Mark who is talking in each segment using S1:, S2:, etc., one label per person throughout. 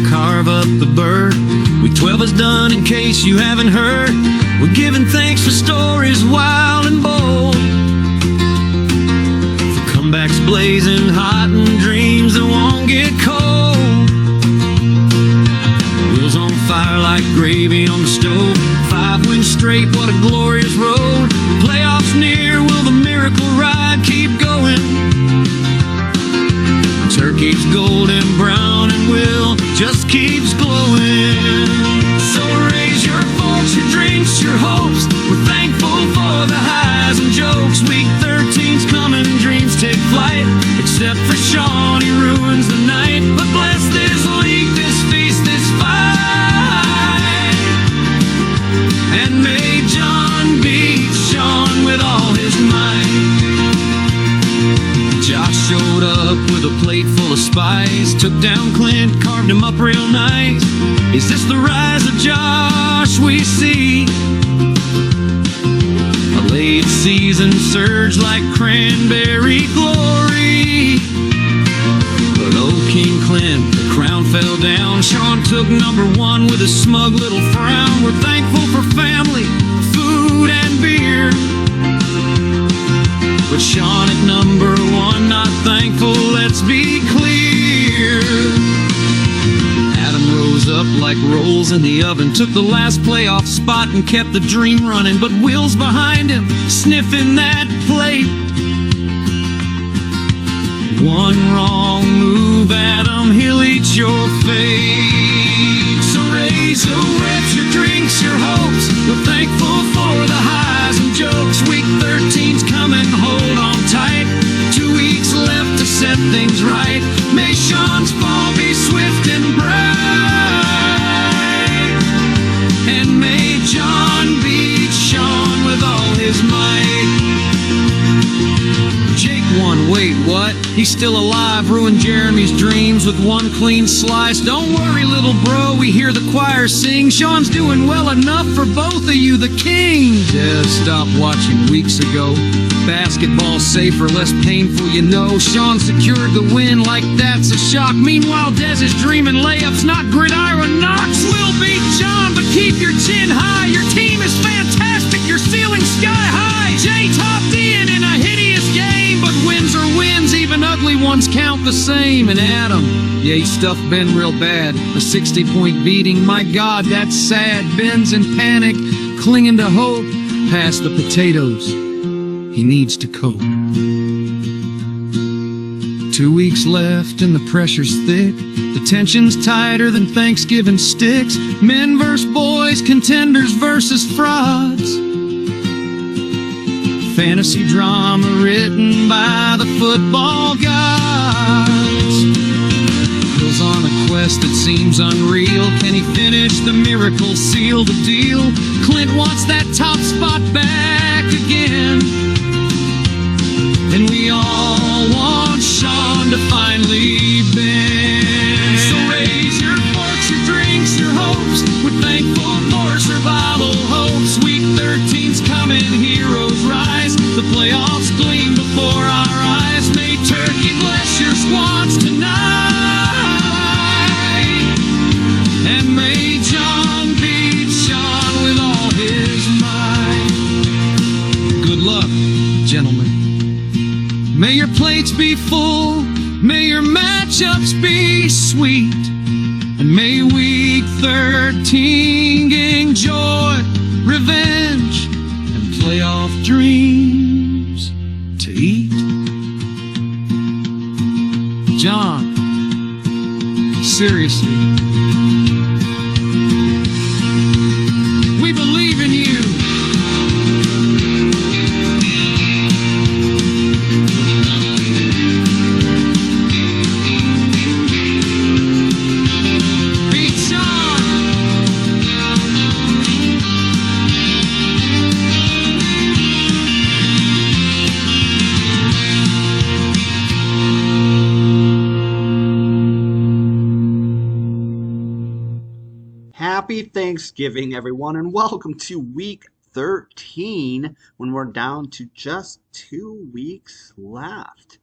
S1: carve up the bird. Week 12 is done in case you haven't heard. We're giving thanks for stories wild and bold, for comebacks blazing hot and dreams that won't get cold. Wheels on fire like gravy on the stove. 5 wins straight, what a glorious road. Playoffs near, will the miracle ride keep going? Turkey's golden brown and will just keeps glowing. So raise your forks, your drinks, your hopes. We're thankful for the highs and jokes. Week 13's coming, dreams take flight. Except for Sean, he ruins the night. But bless this league, this feast, this fight. And may John beat Sean with all his might. Josh showed up with a plate full of spice. Took down Clint, carved him up real nice. Is this the rise of Josh we see? A late season surge like cranberry glory. But oh, King Clint, the crown fell down. Sean took #1 with a smug little frown. We're thankful for family, food, and beer. But Sean at #1, not thankful, let's be clear. Adam rose up like rolls in the oven, took the last playoff spot and kept the dream running. But Will's behind him, sniffing that plate. One wrong move, Adam, he'll eat your fate. So raise your reps, your drinks, your hopes. We're thankful for the highs and jokes. Week 13's coming, hold on tight. 2 weeks left to set things right. May Sean's fall be swift and bright. And may John beat Sean with all his might. Jake won, wait, what? He's still alive, ruined Jeremy's dreams with one clean slice. Don't worry, little bro, we hear the choir sing. Sean's doing well enough for both of you, the Kings. Yeah, stopped watching weeks ago. Basketball safer, less painful, you know. Sean secured the win like that's a shock. Meanwhile, Dez is dreaming layups, not gridiron knocks. Will beat John, but keep your chin high. Your team is fantastic, your ceiling sky high. Jay topped in a hideous game, but wins are wins, even ugly ones count the same. And Adam, yeah, he stuffed Ben real bad. A 60-point beating, my God, that's sad. Ben's in panic, clinging to hope. Pass the potatoes, he needs to cope. 2 weeks left and the pressure's thick. The tension's tighter than Thanksgiving sticks. Men versus boys, contenders versus frauds. Fantasy drama written by the football gods. Goes on a quest that seems unreal. Can he finish the miracle, seal the deal? Clint wants that top spot back again. And we all want Sean to finally bend. So raise your forks, your drinks, your hopes. We're thankful for survival hopes. Week 13's coming, heroes rise. The playoffs gleam before our eyes. May Turkey bless your squads tonight. And may John beat Sean with all his might. Good luck, gentlemen. May your plates be full, may your matchups be sweet, and may week 13 gain joy, revenge, and playoff dreams to eat. John, seriously, we believe in you.
S2: Happy Thanksgiving, everyone, and welcome to week 13 when we're down to just 2 weeks left.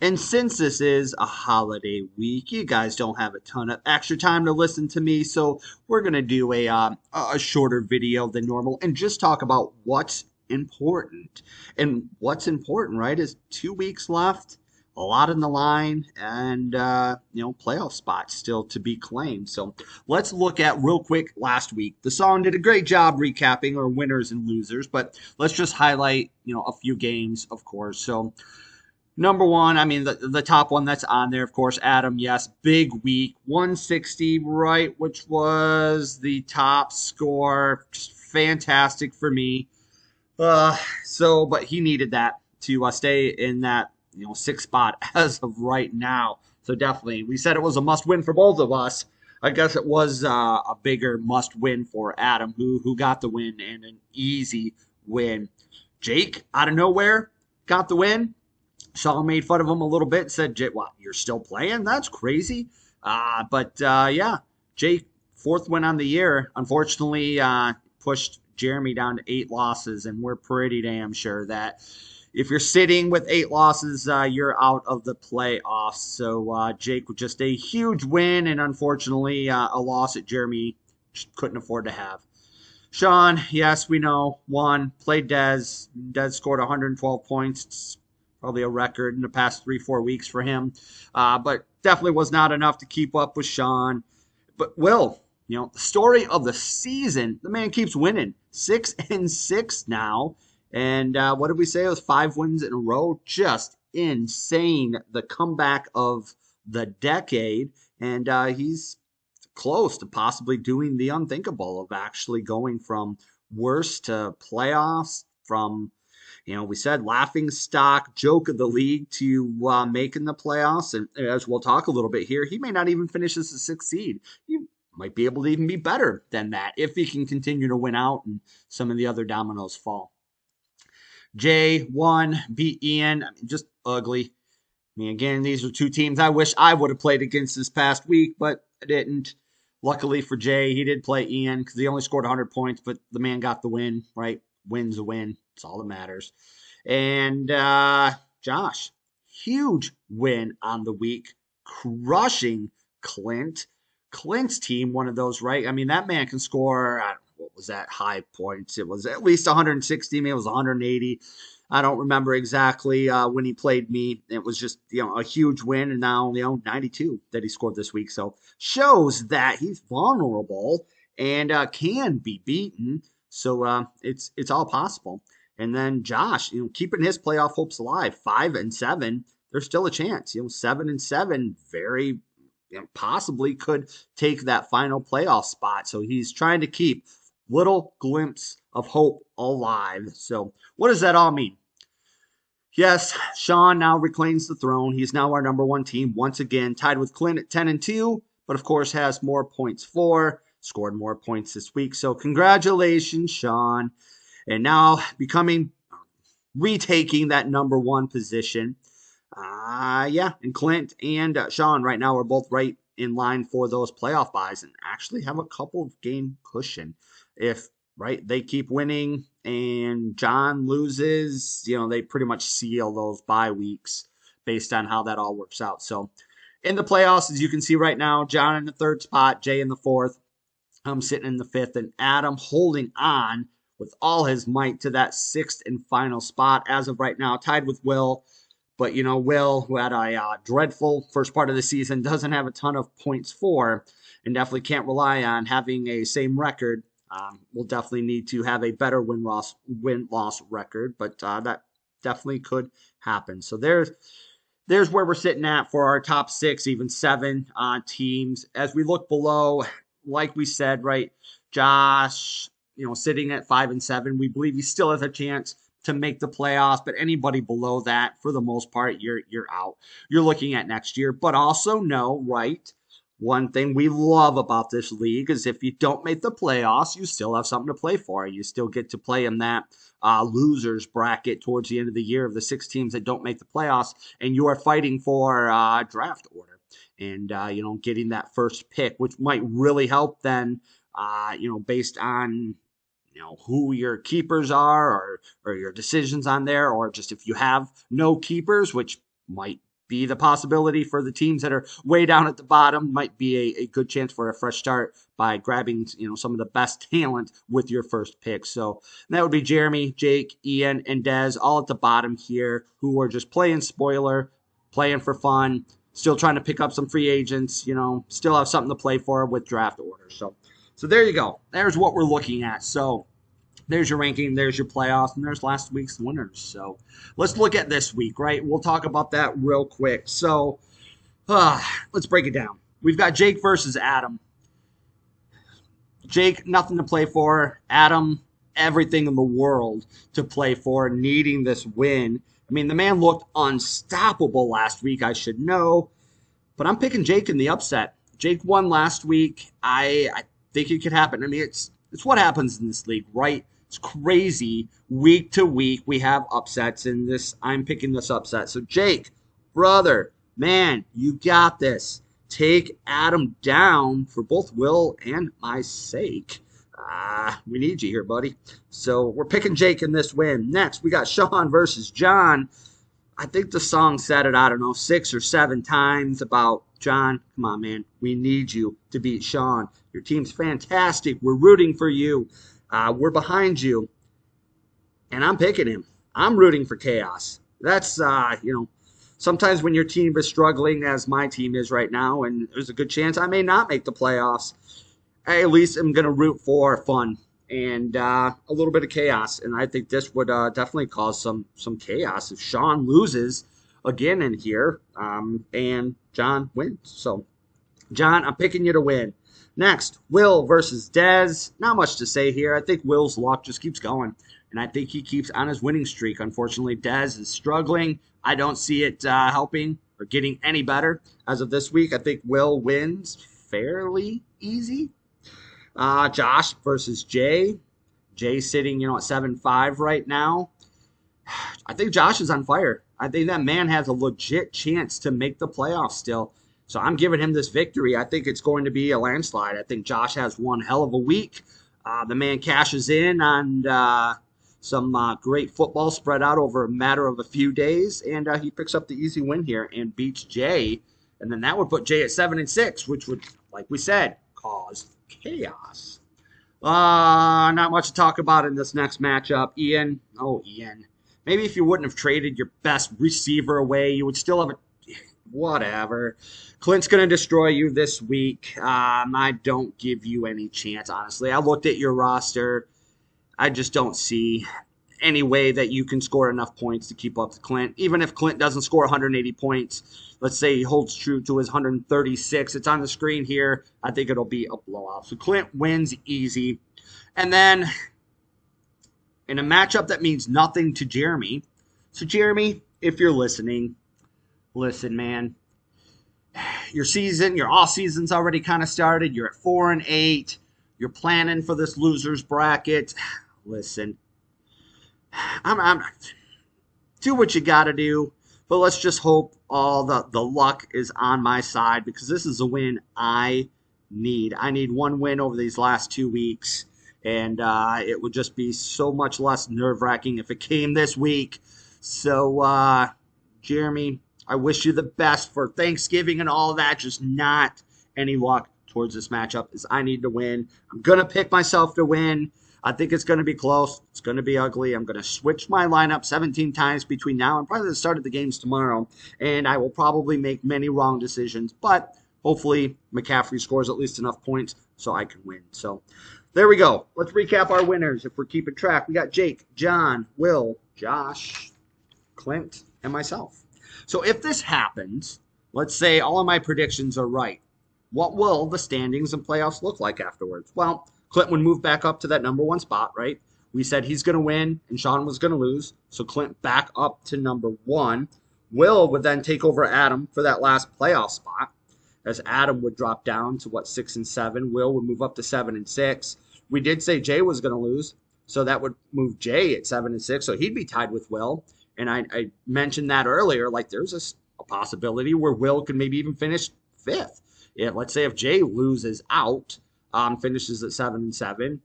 S2: And since this is a holiday week, you guys don't have a ton of extra time to listen to me, so we're gonna do a shorter video than normal and just talk about what's important. And what's important, right, is 2 weeks left, a lot in the line, and playoff spots still to be claimed. So let's look at real quick last week. The song did a great job recapping our winners and losers, but let's just highlight a few games, of course. So. Number one, I mean, the top one that's on there, of course, Adam, yes, big week, 160, right, which was the top score. Just fantastic for me. But he needed that to stay in that, sixth spot as of right now. So definitely, we said it was a must win for both of us. I guess it was a bigger must win for Adam, who got the win and an easy win. Jake, out of nowhere, got the win. Shaw made fun of him a little bit, said, "What, you're still playing? That's crazy." Yeah, Jake, fourth win on the year, unfortunately pushed Jeremy down to 8 losses, and we're pretty damn sure that if you're sitting with 8 losses, you're out of the playoffs. So Jake with just a huge win, and unfortunately a loss that Jeremy couldn't afford to have. Sean, yes, we know, won, played Dez. Dez scored 112 points. It's probably a record in the past 3-4 weeks for him. But definitely was not enough to keep up with Sean. But Will, the story of the season, the man keeps winning. 6-6 now. And what did we say? It was 5 wins in a row. Just insane. The comeback of the decade. And he's close to possibly doing the unthinkable of actually going from worst to playoffs, from we said laughing stock, joke of the league to making the playoffs. And as we'll talk a little bit here, he may not even finish as a 6th seed. He might be able to even be better than that if he can continue to win out and some of the other dominoes fall. Jay won, beat Ian. I mean, just ugly. I mean, again, these are two teams I wish I would have played against this past week, but I didn't. Luckily for Jay, he did play Ian because he only scored 100 points, but the man got the win, right? Win's a win. It's all that matters. And Josh, huge win on the week, crushing Clint. Clint's team, one of those, right? I mean, that man can score, what was that, high points? It was at least 160, maybe it was 180. I don't remember exactly when he played me. It was just, a huge win, and now, 92 that he scored this week. So shows that he's vulnerable and can be beaten. So it's all possible. And then Josh, keeping his playoff hopes alive, 5-7. There's still a chance. 7-7, very possibly could take that final playoff spot. So he's trying to keep little glimpse of hope alive. So what does that all mean? Yes, Sean now reclaims the throne. He's now our number one team once again, tied with Clint at 10-2, but of course has more points for, scored more points this week. So congratulations, Sean. And now retaking that number one position. And Clint and Sean right now are both right in line for those playoff buys and actually have a couple of game cushion. If they keep winning and John loses, they pretty much seal those bye weeks based on how that all works out. So in the playoffs, as you can see right now, John in the 3rd spot, Jay in the 4th, I'm sitting in the 5th, and Adam holding on with all his might to that 6th and final spot as of right now, tied with Will. But, Will, who had a dreadful first part of the season, doesn't have a ton of points for, and definitely can't rely on having a same record. We'll definitely need to have a better win-loss record, but that definitely could happen. So there's where we're sitting at for our top 6, even 7 teams. As we look below, like we said, right, Josh, sitting at 5-7, we believe he still has a chance to make the playoffs, but anybody below that, for the most part, you're out. You're looking at next year, but also know, right, one thing we love about this league is if you don't make the playoffs, you still have something to play for. You still get to play in that losers bracket towards the end of the year of the 6 teams that don't make the playoffs, and you are fighting for draft order and getting that first pick, which might really help then, based on who your keepers are or your decisions on there, or just if you have no keepers, which might be the possibility for the teams that are way down at the bottom. Might be a good chance for a fresh start by grabbing some of the best talent with your first pick. So that would be Jeremy, Jake, Ian, and Dez all at the bottom here, who are just playing spoiler, playing for fun, still trying to pick up some free agents, still have something to play for with draft orders. So there you go. There's what we're looking at. So there's your ranking, there's your playoffs, and there's last week's winners. So let's look at this week, right? We'll talk about that real quick. So let's break it down. We've got Jake versus Adam. Jake, nothing to play for. Adam, everything in the world to play for, needing this win. I mean, the man looked unstoppable last week, I should know. But I'm picking Jake in the upset. Jake won last week. I think it could happen. I mean, it's what happens in this league, right? It's crazy. Week to week, we have upsets, and I'm picking this upset. So, Jake, brother, man, you got this. Take Adam down for both Will and my sake. We need you here, buddy. So, we're picking Jake in this win. Next, we got Sean versus John. I think the song said it, I don't know, 6 or 7 times about John. Come on, man. We need you to beat Sean. Your team's fantastic. We're rooting for you. We're behind you. And I'm picking him. I'm rooting for chaos. That's, sometimes when your team is struggling, as my team is right now, and there's a good chance I may not make the playoffs, I at least am going to root for fun and a little bit of chaos. And I think this would definitely cause some chaos if Sean loses again in here and John wins. So, John, I'm picking you to win. Next, Will versus Dez. Not much to say here. I think Will's luck just keeps going, and I think he keeps on his winning streak. Unfortunately, Dez is struggling. I don't see it helping or getting any better as of this week. I think Will wins fairly easy. Josh versus Jay. Jay sitting, at 7-5 right now. I think Josh is on fire. I think that man has a legit chance to make the playoffs still. So I'm giving him this victory. I think it's going to be a landslide. I think Josh has one hell of a week. The man cashes in on some great football spread out over a matter of a few days, and he picks up the easy win here and beats Jay. And then that would put Jay at 7-6, which would, like we said, cause chaos. Not much to talk about in this next matchup. Ian. Maybe if you wouldn't have traded your best receiver away, you would still have a whatever. Clint's going to destroy you this week. I don't give you any chance, honestly. I looked at your roster. I just don't see any way that you can score enough points to keep up to Clint. Even if Clint doesn't score 180 points, let's say he holds true to his 136. It's on the screen here. I think it'll be a blowout. So Clint wins easy. And then in a matchup that means nothing to Jeremy. So Jeremy, if you're listening, listen, man. Your off season's already kind of started. You're at 4-8. You're planning for this losers bracket. Listen, I'm do what you got to do, but let's just hope all the luck is on my side because this is a win I need. I need one win over these last 2 weeks, and it would just be so much less nerve-wracking if it came this week. So, Jeremy, I wish you the best for Thanksgiving and all that, just not any luck towards this matchup as I need to win. I'm going to pick myself to win. I think it's going to be close. It's going to be ugly. I'm going to switch my lineup 17 times between now and probably the start of the games tomorrow, and I will probably make many wrong decisions, but hopefully McCaffrey scores at least enough points so I can win. So there we go. Let's recap our winners if we're keeping track. We got Jake, John, Will, Josh, Clint, and myself. So if this happens, let's say all of my predictions are right, what will the standings and playoffs look like afterwards? Well, Clint would move back up to that number 1 spot, right? We said he's going to win and Sean was going to lose. So Clint back up to number 1. Will would then take over Adam for that last playoff spot, as Adam would drop down to 6 and 7. Will would move up to 7 and 6. We did say Jay was going to lose, so that would move Jay at 7 and 6. So he'd be tied with Will. And I mentioned that earlier, like there's a possibility where Will could maybe even finish 5th. Let's say if Jay loses out, finishes at 7 and 7,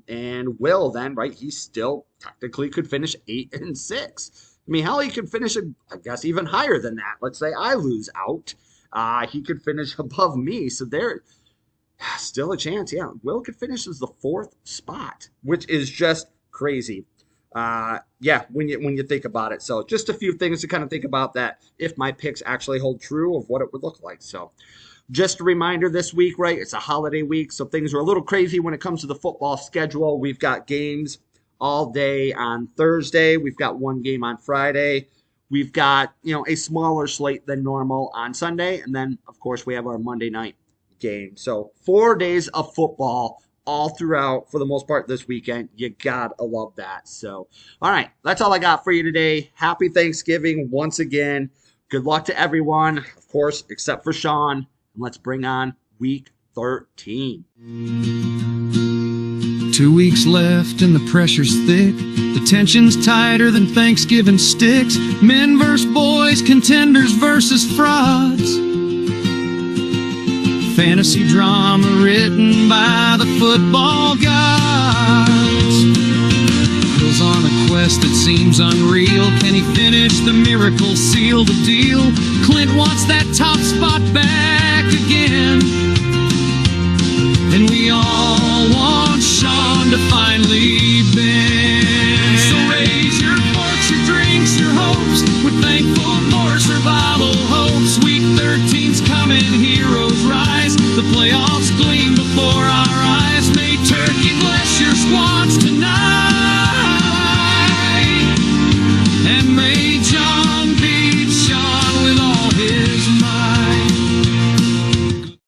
S2: and Will then, right, he still technically could finish 8 and 6. I mean, hell, he could finish, I guess, even higher than that. Let's say I lose out. He could finish above me. So there, still a chance. Yeah, Will could finish as the fourth spot, which is just crazy. Yeah, when you think about it. So just a few things to kind of think about that if my picks actually hold true of what it would look like. So just a reminder this week, right? It's a holiday week, so things are a little crazy when it comes to the football schedule. We've got games all day on Thursday. We've got one game on Friday. We've got, a smaller slate than normal on Sunday. And then, of course, we have our Monday night game. So 4 days of football all throughout, for the most part, this weekend. You gotta love that. So, all right, that's all I got for you today. Happy Thanksgiving once again. Good luck to everyone, of course, except for Sean. And let's bring on week 13.
S1: 2 weeks left and the pressure's thick. The tension's tighter than Thanksgiving sticks. Men versus boys, contenders versus frauds. Fantasy drama written by the football gods. Goes on a quest that seems unreal. Can he finish the miracle, seal the deal? Clint wants that top spot back again. And we all want Sean to finally bend. So raise your forks, your drinks, your hopes. We're thankful for survival hopes. Week 13's coming, heroes rise. The playoffs gleam